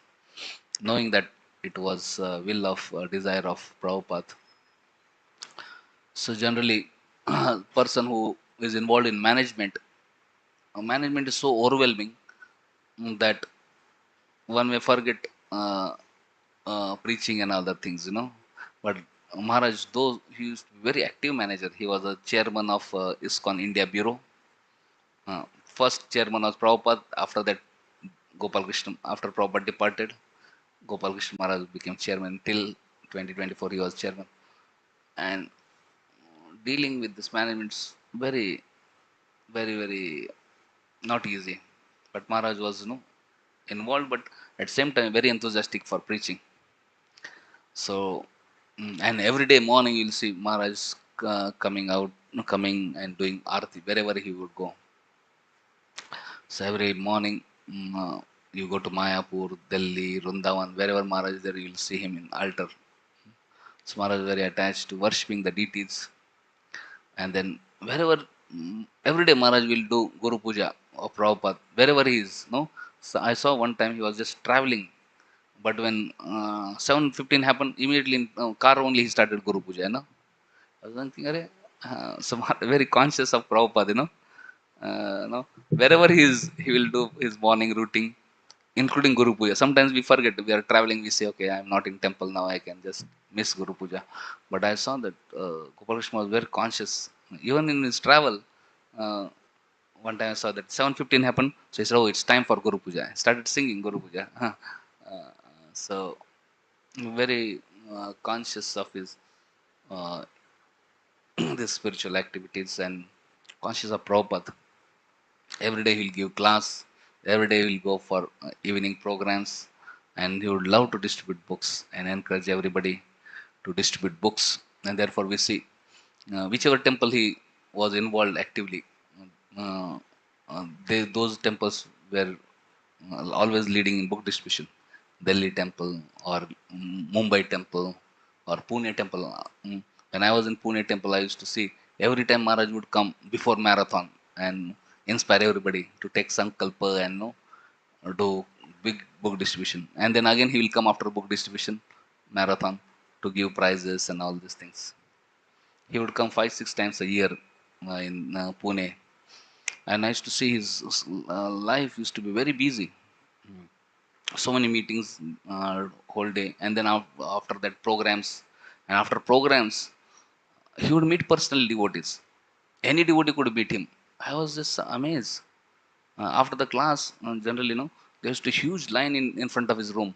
knowing that it was will of desire of Prabhupada. So generally, person who is involved in management, management is so overwhelming that one may forget preaching and other things. But Maharaj, though he used to be very active manager, he was a chairman of ISKCON India Bureau. First chairman was Prabhupada. After that, Gopal Krishna. After Prabhupada departed, Gopal Krishna Maharaj became chairman. Till 2024, he was chairman. And dealing with this management is very, very not easy. But Maharaj was involved, but at the same time very enthusiastic for preaching. So, and every day morning you'll see Maharaj coming out, coming and doing arati wherever he would go. So every morning you go to Mayapur, Delhi, Rundavan, wherever Maharaj is there, you'll see him in altar. So Maharaj is very attached to worshipping the deities. And then wherever, every day Maharaj will do Guru Puja of Prabhupada, wherever he is. No, so I saw one time he was just traveling, but when 7:15 happened, immediately in car only he started Guru Puja. I was thinking, so very conscious of Prabhupada. No, wherever he is, he will do his morning routine, including Guru Puja. Sometimes we forget, we are traveling, we say, okay, I am not in temple now, I can just miss Guru Puja. But I saw that Gopal Krishna was very conscious, even in his travel. Uh, One time I saw that 7:15 happened, so he said, oh, it's time for Guru Puja. I started singing Guru Puja. So, very conscious of his uh, these spiritual activities and conscious of Prabhupada. Every day he'll give class, every day he'll go for evening programs, and he would love to distribute books and encourage everybody to distribute books. And therefore, we see whichever temple he was involved actively, uh, those temples were always leading in book distribution. Delhi temple or Mumbai temple or Pune temple. When I was in Pune temple, I used to see every time Maharaj would come before marathon and inspire everybody to take sankalpa and do big book distribution. And then again he will come after book distribution marathon to give prizes and all these things. He would come 5-6 times a year in Pune, and I used to see his life used to be very busy. So many meetings whole day, and then after that programs, and after programs He would meet personal devotees. Any devotee could meet him. I was just amazed. After the class, generally, there's a huge line in front of his room.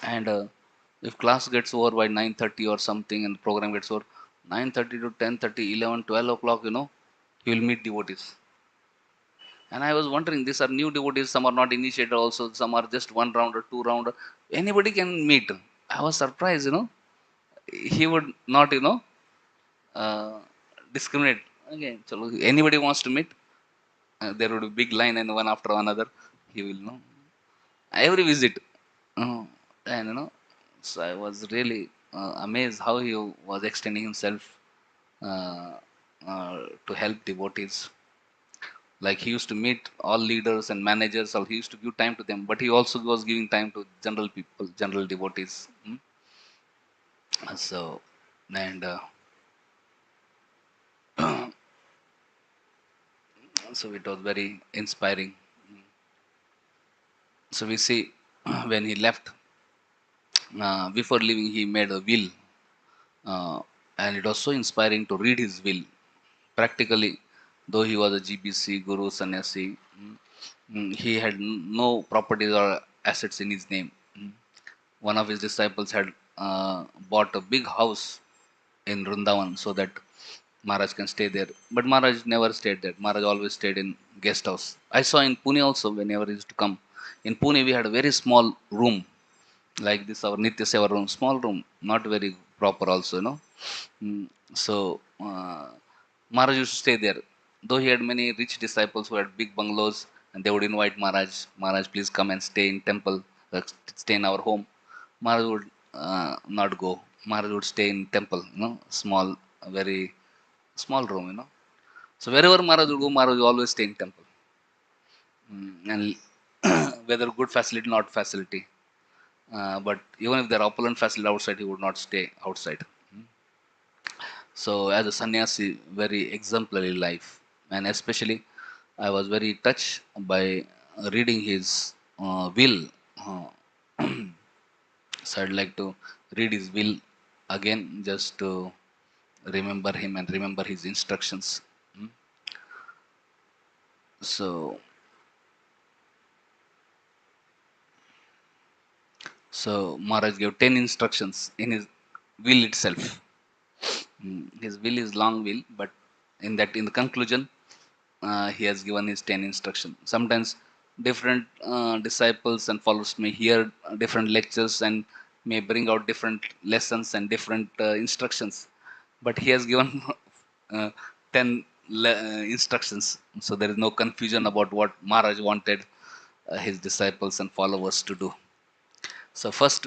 And if class gets over by 9:30 or something and the program gets over, 9:30 to 10:30, 11, 12 o'clock, he will meet devotees. And I was wondering, these are new devotees, some are not initiated also, some are just one round or two round. Anybody can meet. I was surprised, he would not, uh, discriminate. Okay, so anybody wants to meet, there would be big line and one after another, he will know. Every visit. Uh, and so I was really amazed how he was extending himself uh, to help devotees. Like he used to meet all leaders and managers, or he used to give time to them, but he also was giving time to general people, general devotees. So, and so it was very inspiring. So we see when he left, before leaving, he made a will, uh, and it was so inspiring to read his will. Practically, though he was a GBC Guru Sannyasi, he had no properties or assets in his name. One of his disciples had bought a big house in Vrindavan so that Maharaj can stay there. But Maharaj never stayed there. Maharaj always stayed in guest house. I saw in Pune also whenever he used to come. In Pune we had a very small room like this, our Nitya Seva room, small room, not very proper also, So Maharaj used to stay there. Though he had many rich disciples who had big bungalows, and they would invite Maharaj, Maharaj, please come and stay in temple, stay in our home. Maharaj would not go. Maharaj would stay in temple, small, very small room, So wherever Maharaj would go, Maharaj would always stay in temple. And whether good facility, not facility. But even if there are opulent facility outside, he would not stay outside. So, as a sannyasi, very exemplary life, and especially, I was very touched by reading his will. Uh, so, I'd like to read his will again, just to remember him and remember his instructions. Mm. So, Maharaj gave 10 instructions in his will itself. His will is long will, but in the conclusion, he has given his 10 instructions. Sometimes different disciples and followers may hear different lectures and may bring out different lessons and different instructions, but he has given uh, 10 instructions, so there is no confusion about what Maharaj wanted his disciples and followers to do. So first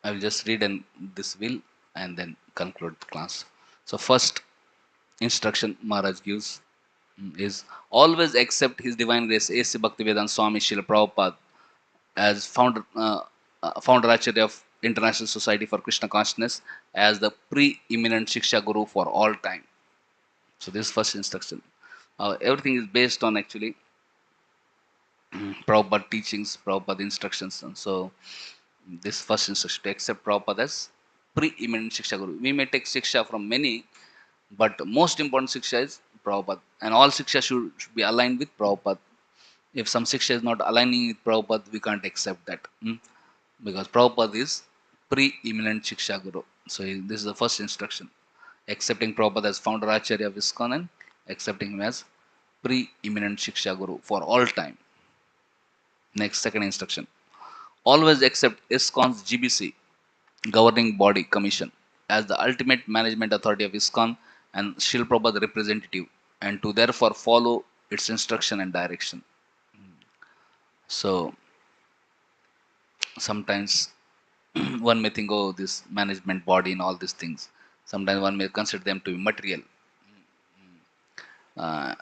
I will just read this will and then conclude the class. So first instruction Maharaj gives is always accept His Divine Grace A.C. Bhaktivedanta Swami Srila Prabhupada as founder Acharya of International Society for Krishna Consciousness as the preeminent Shiksha Guru for all time. So this first instruction. Everything is based on actually Prabhupada teachings, Prabhupada instructions. And so this first instruction to accept Prabhupada as preeminent Shiksha Guru. We may take Shiksha from many, but most important Shiksha is Prabhupada. And all Shiksha should be aligned with Prabhupada. If some Shiksha is not aligning with Prabhupada, we can't accept that. Because Prabhupada is preeminent Shiksha Guru. So this is the first instruction. Accepting Prabhupada as founder Acharya of ISKCON and accepting him as preeminent Shiksha Guru for all time. Next, second instruction. Always accept ISKCON's GBC, Governing Body Commission, as the ultimate management authority of ISKCON and Srila Prabhupada representative, and to therefore follow its instruction and direction. So, sometimes one may think, oh, this management body and all these things. Sometimes one may consider them to be material. Uh,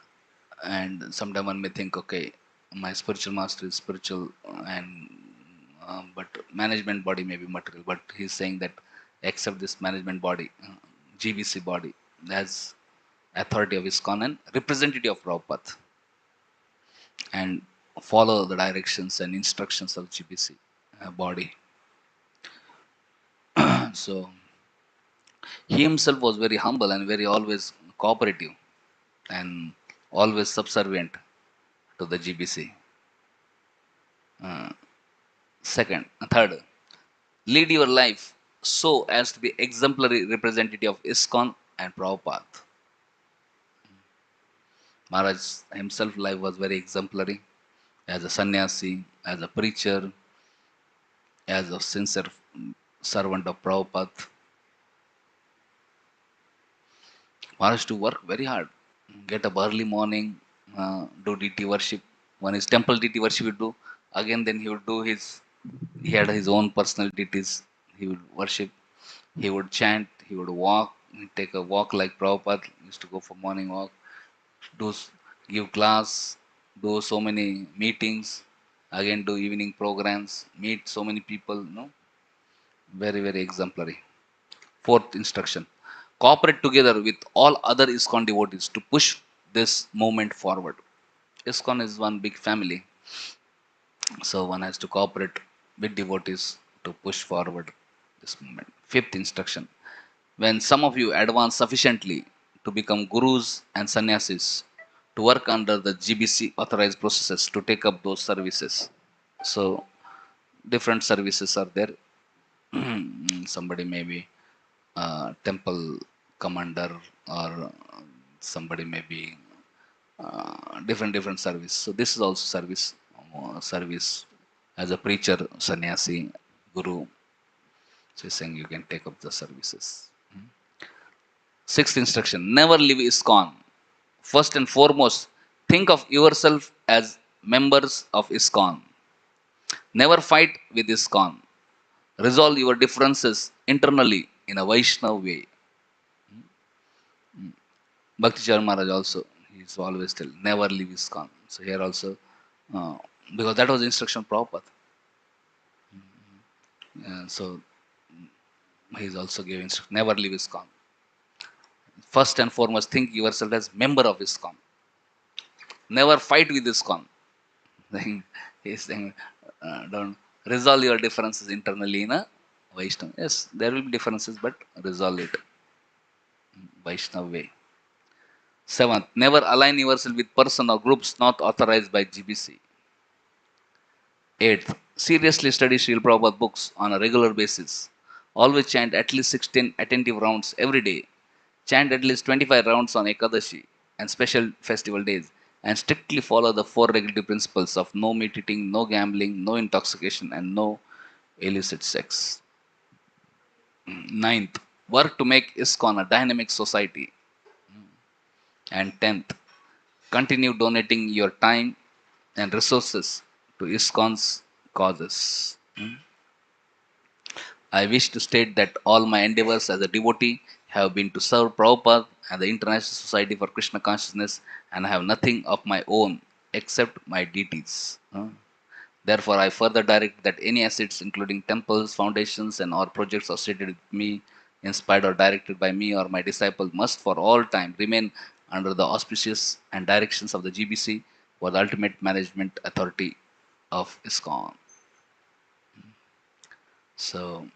and sometimes one may think, okay, my spiritual master is spiritual, and but management body may be material. But he's saying that accept this management body, GBC body, as authority of ISKCON and representative of Prabhupada, and follow the directions and instructions of GBC body. So He himself was very humble and very always cooperative and always subservient to the GBC. Third, lead your life so as to be exemplary representative of ISKCON and Prabhupada. Maharaj himself life was very exemplary as a sannyasi, as a preacher, as a sincere servant of Prabhupada. Maharaj to work very hard, get up early morning, do DT worship. One is temple DT worship he would do. Again, then he would do he had his own personal DTs. He would worship, he would chant, he would walk, he'd take a walk like Prabhupada used to go for morning walk, do give class, do so many meetings, again do evening programs, meet so many people, very, very exemplary. Fourth instruction, cooperate together with all other ISKCON devotees to push this movement forward. ISKCON is one big family, so one has to cooperate with devotees to push forward this movement. Fifth instruction, when some of you advance sufficiently to become gurus and sannyasis, to work under the GBC authorized processes to take up those services. So, different services are there. Somebody may be temple commander, or somebody may be different service. So this is also service as a preacher, sannyasi, guru. So he's saying you can take up the services. Sixth instruction: never leave ISKCON. First and foremost, think of yourself as members of ISKCON. Never fight with ISKCON. Resolve your differences internally in a Vaishnava way. Bhakti Charan Maharaj also, he's always tell, never leave ISKCON. So here also, uh, because that was the instruction of Prabhupada. So he's also giving instruction, never leave ISKCON. First and foremost, think yourself as member of ISKCON. Never fight with ISKCON. He's saying, don't resolve your differences internally in a Vaishnava. Yes, there will be differences, but resolve it Vaishnava way. Seventh, never align yourself with person or groups not authorized by GBC. Eighth, seriously study Srila Prabhupada books on a regular basis. Always chant at least 16 attentive rounds every day. Chant at least 25 rounds on Ekadashi and special festival days. And strictly follow the four regulative principles of no meat eating, no gambling, no intoxication, and no illicit sex. Ninth, work to make ISKCON a dynamic society. And tenth, continue donating your time and resources to ISKCON's causes. I wish to state that all my endeavors as a devotee have been to serve Prabhupada and the International Society for Krishna Consciousness, and I have nothing of my own except my deities. Therefore, I further direct that any assets, including temples, foundations, and or projects associated with me, inspired or directed by me or my disciple, must for all time remain under the auspices and directions of the GBC for the ultimate management authority of ISKCON. So,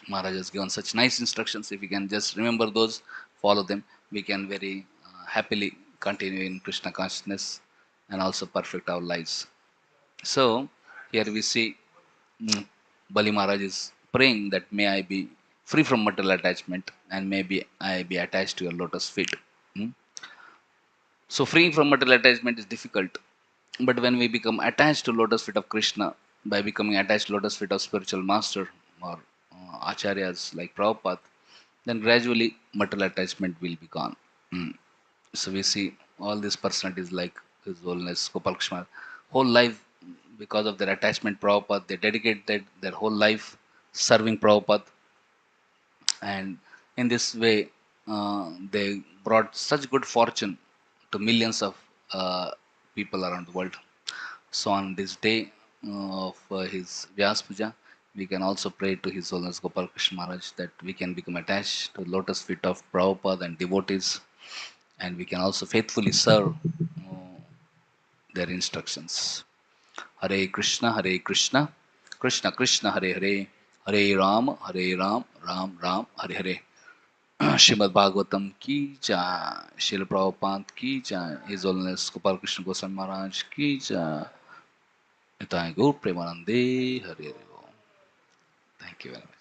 Maharaj has given such nice instructions. If we can just remember those, follow them, we can very happily continue in Krishna consciousness and also perfect our lives. So, here we see Bali Maharaj is praying that may I be free from material attachment and maybe I be attached to your lotus feet. Hmm? So, freeing from material attachment is difficult, but when we become attached to lotus feet of Krishna, by becoming attached to lotus feet of spiritual master or acharyas like Prabhupada, then gradually material attachment will be gone. Mm. So we see all these personalities like His Holiness Gopal Krishna, whole life because of their attachment Prabhupada, they dedicated their whole life serving Prabhupada, and in this way they brought such good fortune to millions of people around the world. So on this day of his Vyas Puja, we can also pray to His Holiness Gopal Krishna Maharaj that we can become attached to lotus feet of Prabhupada and devotees, and we can also faithfully serve their instructions. Hare Krishna, Krishna Krishna, Hare Hare, Hare Ram, Ram Ram, Hare Hare. Srimad Bhagvatam ki jai, Srila Prabhupada ki jai, His Holiness Gopal Krishna Goswami Maharaj ki jai, Nitai Gaur Premanande, Hare Hare. Thank you very much.